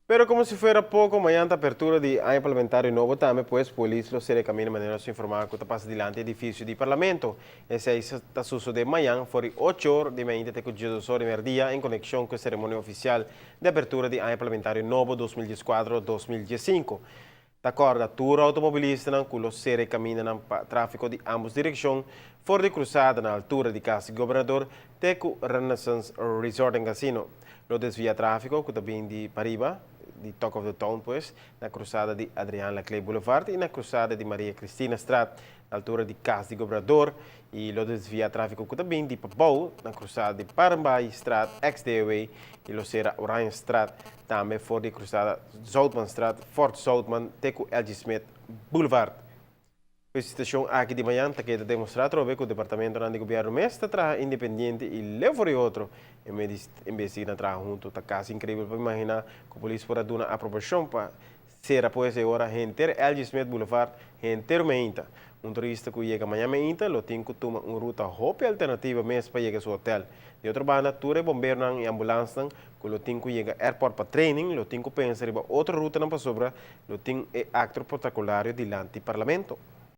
Pero como si fuera poco, mediante apertura de año parlamentario nuevo también, pues, polícia se recamina de maneira informada que passa dilante do edifício de parlamento. Esse aí está sucedendo de manhã, foi 8 horas de manhã até 18 horas de dia, em conexão com a cerimônia oficial de abertura de ano parlamentario novo 2014-2015. De acordo, a tour automobilista que se recamina no tráfego de ambas direções, for de cruzada na altura de Casa Governador, Teco Renaissance Resort and Casino. Lo desvia tráfego, que também de Pariba, de Talk of the Town, pues, na cruzada de Adrián Laclay Boulevard e na cruzada de Maria Cristina Strat, na altura de Casa de Governador, e lo desvia tráfego também de Papau, na cruzada de Parambay Strat, ex-Dewey, e lo será Orion Strat, também for de cruzada Zoutman Strat, Fort Zoutman, Teco LG Smith Boulevard. A situação aqui de manhã está querendo demonstrar que o Departamento de Governo mesmo está independente e leva for outro em vez de entrar junto. Está quase incrível para imaginar que a polícia pode dar uma aprovação para ser após a hora inteira LG Smith Boulevard inteiro meinta. Turista que chega amanhã meinta, lo tem que tomar uma ruta hope alternativa mesmo para chegar ao seu hotel. De outra banda, tour bombeiro e ambulância que lo tem que chegar airport para training, lo tem que pensar em outra ruta não para sobra, lo tem acto protocolario dilante do parlamento.